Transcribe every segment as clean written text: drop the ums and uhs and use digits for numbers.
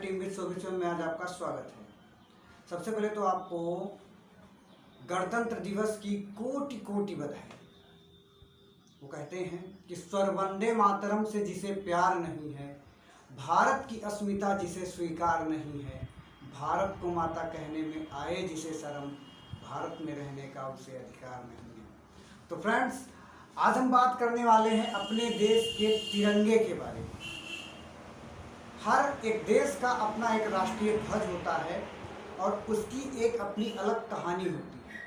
Team with शोभित में आज आपका स्वागत है। सबसे पहले तो आपको गणतंत्र दिवस की कोटि कोटि बधाई। वो कहते हैं कि स्वर वंदे मातरम से जिसे प्यार नहीं है, भारत की अस्मिता जिसे स्वीकार नहीं है, भारत को माता कहने में आए जिसे शर्म, भारत में रहने का उसे अधिकार नहीं है। तो फ्रेंड्स, आज हम बात करने वाले हैं अपने देश के तिरंगे के बारे में। हर एक देश का अपना एक राष्ट्रीय ध्वज होता है और उसकी एक अपनी अलग कहानी होती है।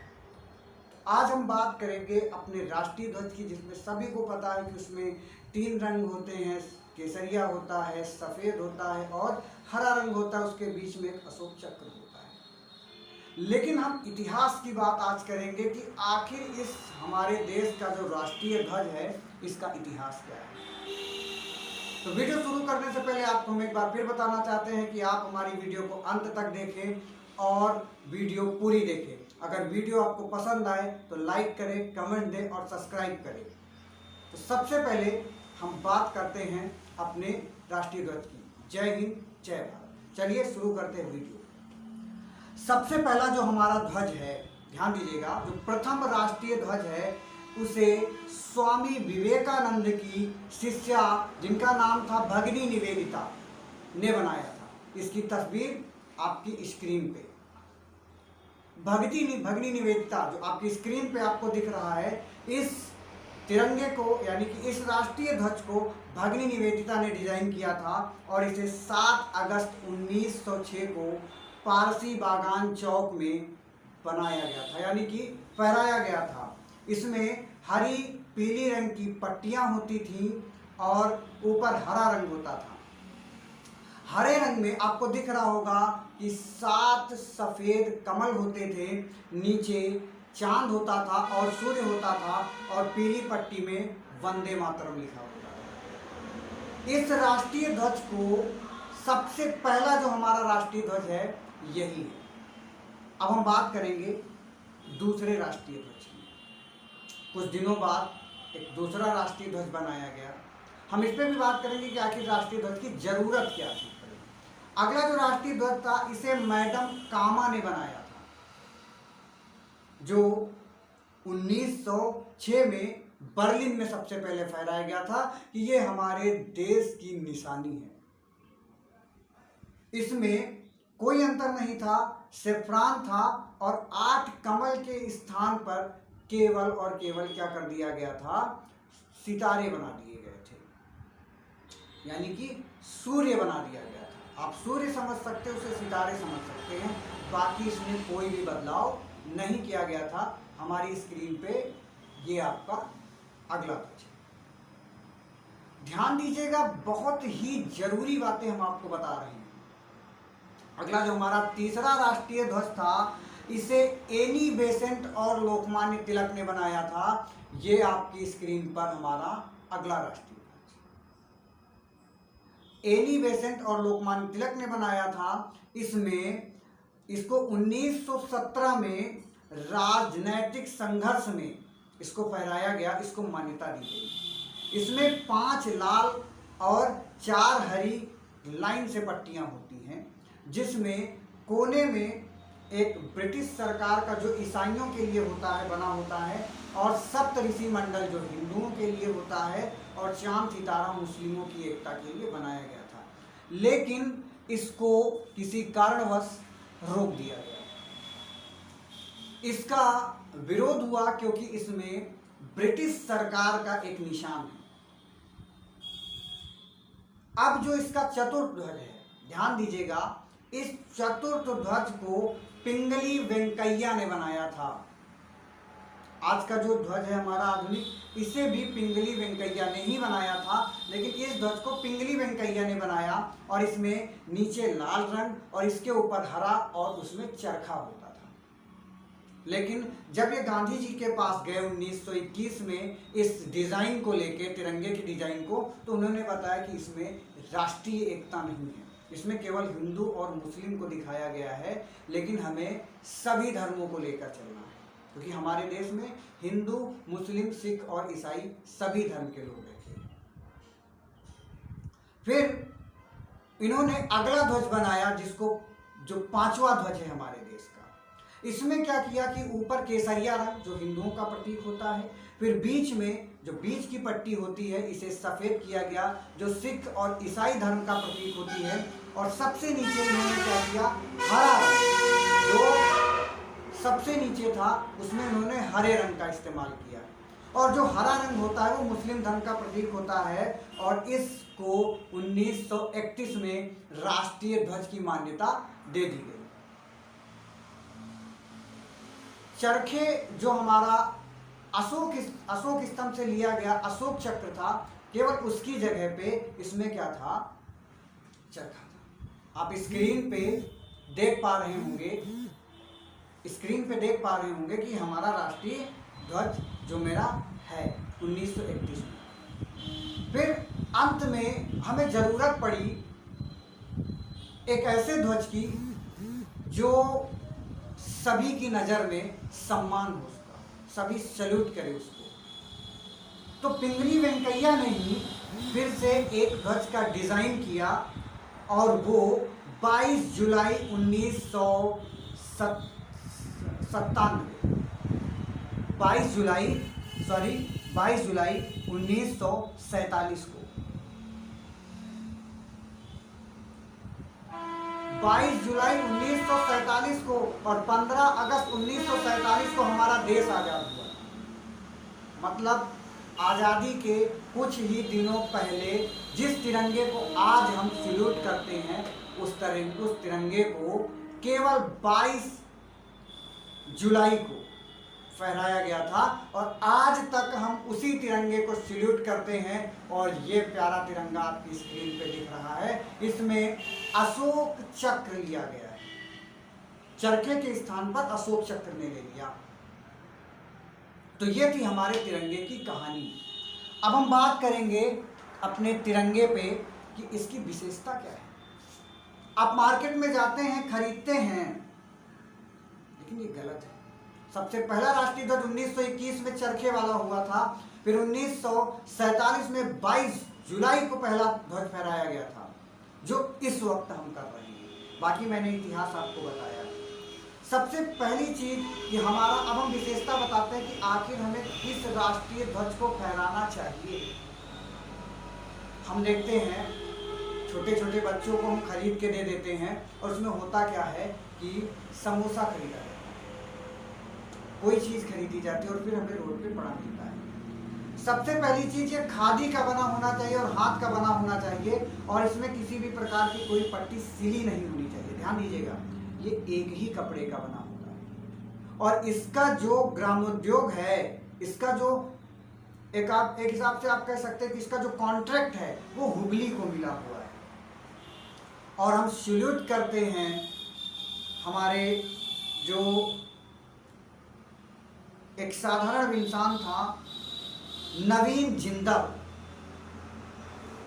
आज हम बात करेंगे अपने राष्ट्रीय ध्वज की, जिसमें सभी को पता है कि उसमें 3 रंग होते हैं। केसरिया होता है, सफ़ेद होता है और हरा रंग होता है। उसके बीच में एक अशोक चक्र होता है। लेकिन हम इतिहास की बात आज करेंगे कि आखिर इस हमारे देश का जो राष्ट्रीय ध्वज है, इसका इतिहास क्या है। तो वीडियो शुरू करने से पहले आपको हम एक बार फिर बताना चाहते हैं कि आप हमारी वीडियो को अंत तक देखें और वीडियो पूरी देखें। अगर वीडियो आपको पसंद आए तो लाइक करें, कमेंट दें और सब्सक्राइब करें। तो सबसे पहले हम बात करते हैं अपने राष्ट्रीय ध्वज की। जय हिंद, जय भारत। चलिए शुरू करते हैं वीडियो। सबसे पहला जो हमारा ध्वज है, ध्यान दीजिएगा, जो प्रथम राष्ट्रीय ध्वज है उसे स्वामी विवेकानंद की शिष्या, जिनका नाम था भगिनी निवेदिता, ने बनाया था। इसकी तस्वीर आपकी स्क्रीन पे भगिनी निवेदिता जो आपकी स्क्रीन पे आपको दिख रहा है, इस तिरंगे को यानी कि इस राष्ट्रीय ध्वज को भगिनी निवेदिता ने डिजाइन किया था और इसे 7 अगस्त 1906 को पारसी बागान चौक में बनाया गया था, यानी कि फहराया गया था। इसमें हरी पीली रंग की पट्टियां होती थीं और ऊपर हरा रंग होता था। हरे रंग में आपको दिख रहा होगा कि 7 सफेद कमल होते थे, नीचे चांद होता था और सूर्य होता था और पीली पट्टी में वंदे मातरम लिखा होता था। इस राष्ट्रीय ध्वज को सबसे पहला जो हमारा राष्ट्रीय ध्वज है यही है। अब हम बात करेंगे दूसरे राष्ट्रीय ध्वज की। कुछ दिनों बाद एक दूसरा राष्ट्रीय ध्वज बनाया गया। हम इस पर भी बात करेंगे कि आखिर राष्ट्रीय ध्वज की जरूरत क्या थी। अगला जो राष्ट्रीय ध्वज था, इसे मैडम कामा ने बनाया था, जो 1906 में बर्लिन में सबसे पहले फहराया गया था कि ये हमारे देश की निशानी है। इसमें कोई अंतर नहीं था, सेफ्रॉन था और 8 कमल के स्थान पर केवल और केवल क्या कर दिया गया था, सितारे बना दिए गए थे, यानी कि सूर्य बना दिया गया था। आप सूर्य समझ सकते हो, उसे सितारे समझ सकते हैं, बाकी इसमें कोई भी बदलाव नहीं किया गया था। हमारी स्क्रीन पे ये आपका अगला ध्वज है। ध्यान दीजिएगा, बहुत ही जरूरी बातें हम आपको बता रहे हैं। अगला जो हमारा तीसरा राष्ट्रीय ध्वज था, इसे एनी बेसेंट और लोकमान्य तिलक ने बनाया था। ये आपकी स्क्रीन पर हमारा अगला राष्ट्रीय ध्वज, एनी बेसेंट और लोकमान्य तिलक ने बनाया था। इसमें इसको 1917 में राजनैतिक संघर्ष में इसको फहराया गया, इसको मान्यता दी गई। इसमें 5 लाल और 4 हरी लाइन से पट्टियां होती हैं, जिसमें कोने में एक ब्रिटिश सरकार का जो ईसाइयों के लिए होता है बना होता है, और सप्तऋषि मंडल जो हिंदुओं के लिए होता है, और चांद सितारा मुस्लिमों की एकता के लिए बनाया गया था। लेकिन इसको किसी कारणवश रोक दिया गया। इसका विरोध हुआ क्योंकि इसमें ब्रिटिश सरकार का एक निशान है। अब जो इसका चतुर्थ ध्वज है, ध्यान दीजिएगा, इस चतुर्थ ध्वज को पिंगली वेंकैया ने बनाया था। आज का जो ध्वज है हमारा आधुनिक, इसे भी पिंगली वेंकैया ने ही बनाया था, लेकिन इस ध्वज को पिंगली वेंकैया ने बनाया और इसमें नीचे लाल रंग और इसके ऊपर हरा और उसमें चरखा होता था। लेकिन जब ये गांधी जी के पास गए 1921 में इस डिजाइन को लेके, तिरंगे की डिजाइन को, तो उन्होंने बताया कि इसमें राष्ट्रीय एकता नहीं है, इसमें केवल हिंदू और मुस्लिम को दिखाया गया है, लेकिन हमें सभी धर्मों को लेकर चलना है, क्योंकि हमारे देश में हिंदू, मुस्लिम, सिख और ईसाई सभी धर्म के लोग रहते हैं। फिर इन्होंने अगला ध्वज बनाया जिसको जो 5वां ध्वज है हमारे देश का। इसमें क्या किया कि ऊपर केसरिया रंग जो हिंदुओं का प्रतीक होता है, फिर बीच में जो बीच की पट्टी होती है इसे सफ़ेद किया गया जो सिख और ईसाई धर्म का प्रतीक होती है, और सबसे नीचे इन्होंने क्या किया, हरा रंग जो सबसे नीचे था उसमें इन्होंने हरे रंग का इस्तेमाल किया। और जो हरा रंग होता है वो मुस्लिम धर्म का प्रतीक होता है, और इसको 1931 में राष्ट्रीय ध्वज की मान्यता दे दी गई। चरखे जो हमारा अशोक स्तंभ से लिया गया अशोक चक्र था, केवल उसकी जगह पे इसमें क्या था, चरखा था। आप स्क्रीन पे देख पा रहे होंगे कि हमारा राष्ट्रीय ध्वज जो मेरा है 1931 में। फिर अंत में हमें जरूरत पड़ी एक ऐसे ध्वज की जो सभी की नज़र में सम्मान हो उसका, सभी सैल्यूट करे उसको। तो पिंगली वेंकैया ने ही फिर से एक ध्वज का डिज़ाइन किया, और वो 22 जुलाई 1997 22 जुलाई 1947 को 22 जुलाई 1947 को और 15 अगस्त 1947 को हमारा देश आज़ाद हुआ। मतलब आज़ादी के कुछ ही दिनों पहले जिस तिरंगे को आज हम सैल्यूट करते हैं उस तिरंगे को केवल 22 जुलाई को फहराया गया था, और आज तक हम उसी तिरंगे को सैल्यूट करते हैं। और ये प्यारा तिरंगा आपकी स्क्रीन पे दिख रहा है, इसमें अशोक चक्र लिया गया है, चरखे के स्थान पर अशोक चक्र ने ले लिया। तो ये थी हमारे तिरंगे की कहानी। अब हम बात करेंगे अपने तिरंगे पे कि इसकी विशेषता क्या है। आप मार्केट में जाते हैं, खरीदते हैं, लेकिन ये गलत है। सबसे पहला राष्ट्रीय ध्वज 1921 में चरखे वाला हुआ था, फिर 1947 में 22 जुलाई को पहला ध्वज फहराया गया था, जो इस वक्त हम कर रहे हैं। बाकी मैंने इतिहास आपको बताया। सबसे पहली चीज कि हमारा, अब हम विशेषता बताते हैं कि आखिर हमें किस राष्ट्रीय ध्वज को फहराना चाहिए। हम देखते हैं छोटे छोटे बच्चों को हम खरीद के दे देते हैं, और उसमें होता क्या है कि समोसा खरीदा जाता है, कोई चीज़ खरीदी जाती है और फिर हमें रोड पे पड़ा मिलता है। सबसे पहली चीज़ ये खादी का बना होना चाहिए और हाथ का बना होना चाहिए, और इसमें किसी भी प्रकार की कोई पट्टी सिली नहीं होनी चाहिए। ध्यान दीजिएगा, ये एक ही कपड़े का बना होता है, और इसका जो ग्रामोद्योग है, इसका जो एक हिसाब से आप कह सकते हैं कि इसका जो कॉन्ट्रैक्ट है वो हुबली को मिला हुआ है। और हम सैल्यूट करते हैं हमारे जो एक साधारण इंसान था नवीन जिंदल।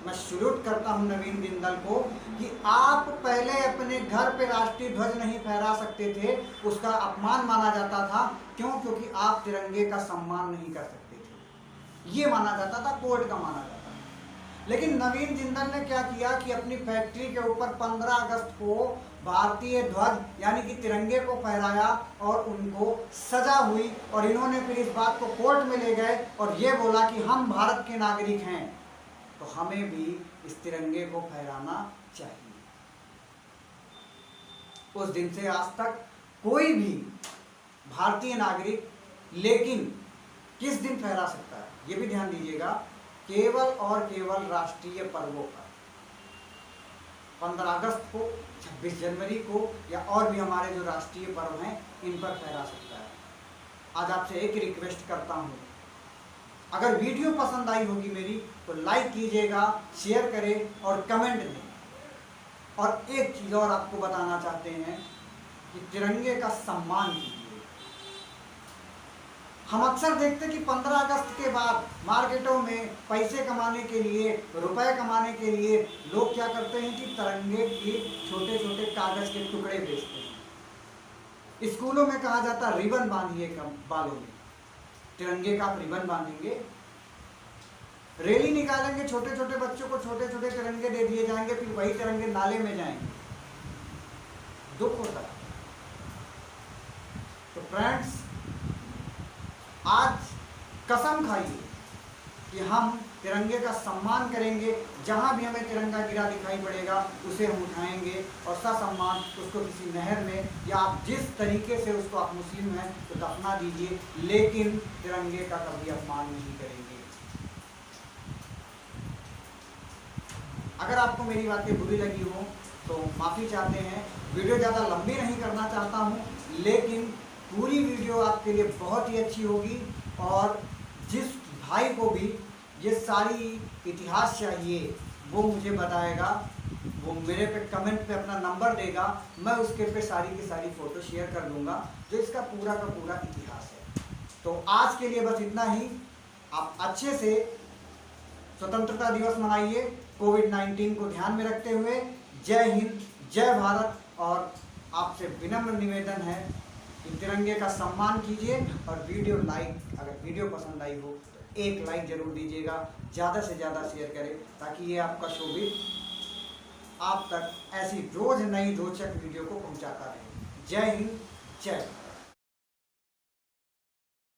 मैं सैल्यूट करता हूं नवीन जिंदल को कि आप पहले अपने घर पे राष्ट्रीय ध्वज नहीं फहरा सकते थे, उसका अपमान माना जाता था। क्यों? क्योंकि आप तिरंगे का सम्मान नहीं कर सकते थे, ये माना जाता था, कोर्ट का माना जाता था। लेकिन नवीन जिंदल ने क्या किया कि अपनी फैक्ट्री के ऊपर 15 अगस्त को भारतीय ध्वज यानी कि तिरंगे को फहराया, और उनको सजा हुई, और इन्होंने फिर इस बात को कोर्ट में ले गए और ये बोला कि हम भारत के नागरिक हैं, तो हमें भी इस तिरंगे को फहराना चाहिए। उस दिन से आज तक कोई भी भारतीय नागरिक लेकिन किस दिन फहरा सकता है, ये भी ध्यान दीजिएगा, केवल और केवल राष्ट्रीय पर्वों पर, 15 अगस्त को, 26 जनवरी को, या और भी हमारे जो राष्ट्रीय पर्व हैं इन पर फहरा सकता है। आज आपसे एक रिक्वेस्ट करता हूँ, अगर वीडियो पसंद आई होगी मेरी तो लाइक कीजिएगा, शेयर करें और कमेंट दें। और एक चीज़ और आपको बताना चाहते हैं कि तिरंगे का सम्मान कीजिए। हम अक्सर देखते हैं कि 15 अगस्त के बाद मार्केटों में पैसे कमाने के लिए, रुपए कमाने के लिए लोग क्या करते हैं कि तिरंगे के छोटे छोटे कागज के टुकड़े बेचते हैं। स्कूलों में कहा जाता है रिबन बांधिए बालों में, तिरंगे का आप रिबन बांधेंगे रैली निकालेंगे, छोटे छोटे बच्चों को छोटे छोटे तिरंगे दे दिए जाएंगे, फिर वही तिरंगे नाले में जाएंगे। दुख होता है। तो फ्रेंड्स, आज कसम खाइए कि हम तिरंगे का सम्मान करेंगे। जहाँ भी हमें तिरंगा गिरा दिखाई पड़ेगा उसे हम उठाएंगे और ससम्मान उसको किसी नहर में, या आप जिस तरीके से उसको, आप मुस्लिम हैं तो दफना दीजिए, लेकिन तिरंगे का कभी अपमान नहीं करेंगे। अगर आपको मेरी बातें बुरी लगी हो तो माफ़ी चाहते हैं। वीडियो ज़्यादा लंबी नहीं करना चाहता हूँ, लेकिन पूरी वीडियो आपके लिए बहुत ही अच्छी होगी। और जिस भाई को भी ये सारी इतिहास चाहिए वो मुझे बताएगा, वो मेरे पे कमेंट पे अपना नंबर देगा, मैं उसके पे सारी की सारी फ़ोटो शेयर कर दूंगा जो इसका पूरा का पूरा इतिहास है। तो आज के लिए बस इतना ही। आप अच्छे से स्वतंत्रता दिवस मनाइए, कोविड-19 को ध्यान में रखते हुए। जय हिंद, जय भारत। और आपसे विनम्र निवेदन है कि तिरंगे का सम्मान कीजिए और वीडियो लाइक, अगर वीडियो पसंद आई हो तो एक लाइक जरूर दीजिएगा, ज़्यादा से ज़्यादा शेयर करें ताकि ये आपका शोबित आप तक ऐसी रोज़ नई रोचक वीडियो को पहुंचाता रहे। जय हिंद, जय भारत।